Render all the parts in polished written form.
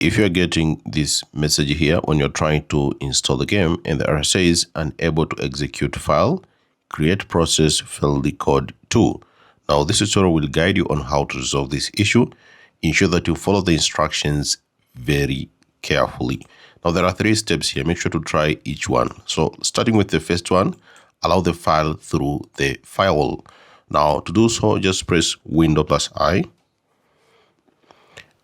If you're getting this message here when you're trying to install the game and the error says unable to execute file, CreateProcess failed the code 2. Now this tutorial will guide you on how to resolve this issue. Ensure that you follow the instructions very carefully. Now there are 3 steps here. Make sure to try each one. So starting with the first one, allow the file through the firewall. Now to do so, just press Windows+I.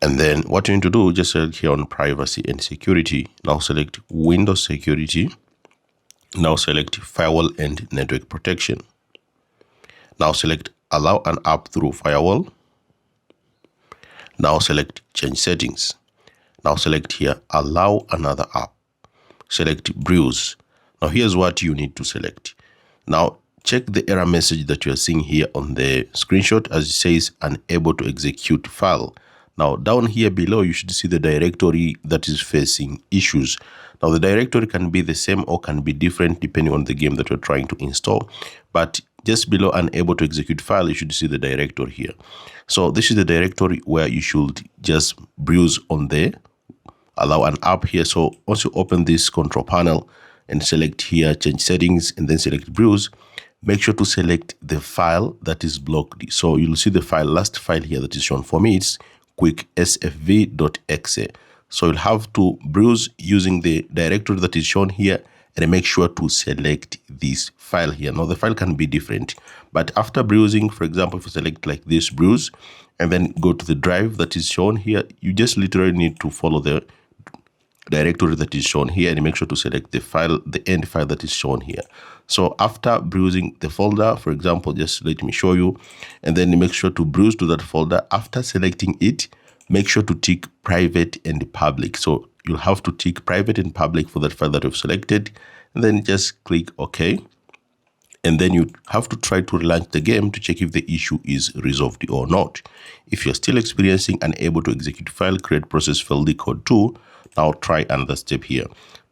And then what you need to do, just select here on privacy and security. Now select Windows security. Now select firewall and network protection. Now select allow an app through firewall. Now select change settings. Now select here allow another app. Select browse. Now here's what you need to select. Now check the error message that you are seeing here on the screenshot as it says unable to execute file. Now down here below you should see the directory that is facing issues. Now the directory can be the same or can be different depending on the game that you're trying to install, but just below unable to execute file you should see the directory here. So this is the directory where you should just browse on there, allow an app here. So once you open this control panel and select here change settings and then select browse, make sure to select the file that is blocked. So you'll see the last file here that is shown for me. It's QuickSFV.exe. So you'll have to browse using the directory that is shown here and make sure to select this file here. Now the file can be different, but after browsing, for example, if you select like this browse and then go to the drive that is shown here, you just literally need to follow the directory that is shown here and make sure to select the file, the end file that is shown here. So after browsing the folder, for example, just let me show you, and then make sure to browse to that folder. After selecting it, make sure to tick private and public. So you'll have to tick private and public for that file that you've selected, and then just click OK. And then you have to try to relaunch the game to check if the issue is resolved or not. If you're still experiencing unable to execute file, CreateProcess failed the code 2. Now try another step here.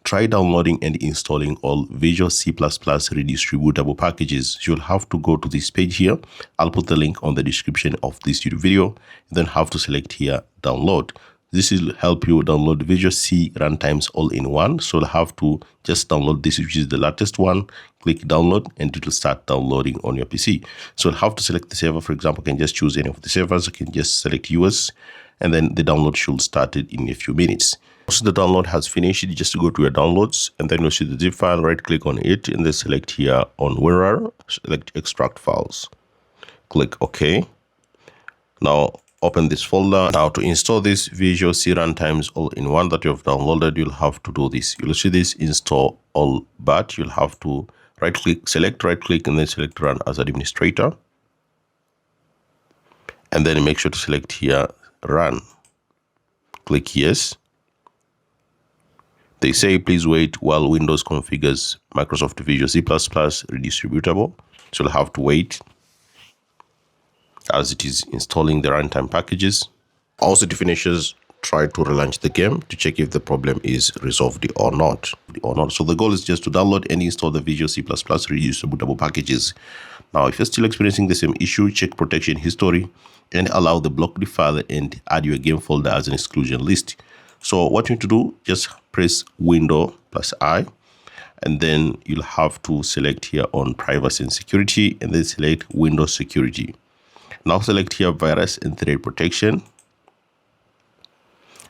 Try downloading and installing all Visual C++ redistributable packages. You'll have to go to this page here. I'll put the link on the description of this YouTube video. You then have to select here download. This will help you download Visual C runtimes all in one. So you'll have to just download this, which is the latest one. Click download and it will start downloading on your PC. So you'll have to select the server. For example, you can just choose any of the servers. You can just select US and then the download should start it in a few minutes. Once the download has finished, you just go to your downloads and then you'll see the zip file, right click on it and then select here on WinRAR, select extract files. Click OK. Now open this folder. Now to install this Visual C runtimes all in one that you have downloaded, you'll have to do this. You'll see this install all, but you'll have to right click, select right click and then select run as administrator. And then make sure to select here run. Click yes. They say please wait while Windows configures Microsoft Visual C++ redistributable. So you'll have to wait as it is installing the runtime packages. Also to finish, try to relaunch the game to check if the problem is resolved or not. So the goal is just to download and install the Visual C++ redistributable packages. Now if you're still experiencing the same issue, check protection history and allow the blocked file and add your game folder as an exclusion list. So what you need to do, just press Windows+I and then you'll have to select here on privacy and security and then select Windows security. Now select here virus and threat protection.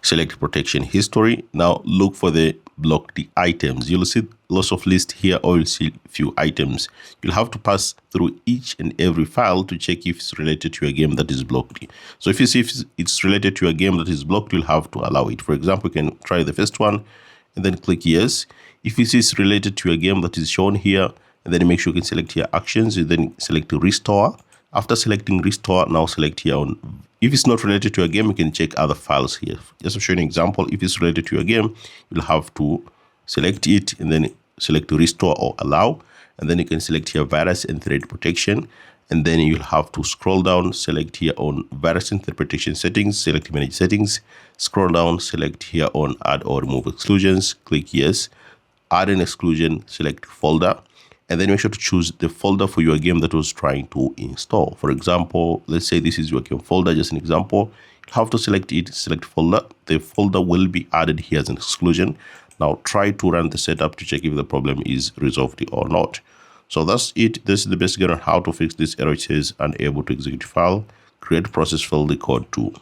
Select protection history. Now look for the blocked items. You'll see lots of list here or you'll see few items. You'll have to pass through each and every file to check if it's related to a game that is blocked. So if you see if it's related to a game that is blocked, you'll have to allow it. For example, you can try the first one and then click yes. If you see it's related to a game that is shown here, and then make sure you can select here actions and then select restore. After selecting restore, now select here on, if it's not related to a game, you can check other files here. Just to show you an example, if it's related to a game, you'll have to select it and then select restore or allow. And then you can select here virus and threat protection. And then you'll have to scroll down, select here on virus and threat protection settings, select manage settings, scroll down, select here on add or remove exclusions, click yes, add an exclusion, select folder. And then make sure to choose the folder for your game that was trying to install. For example, let's say this is your game folder, just an example. How to select it? Select folder. The folder will be added here as an exclusion. Now try to run the setup to check if the problem is resolved or not. So that's it. This is the basic on how to fix this error. It says unable to execute file. Create process failed the code 2.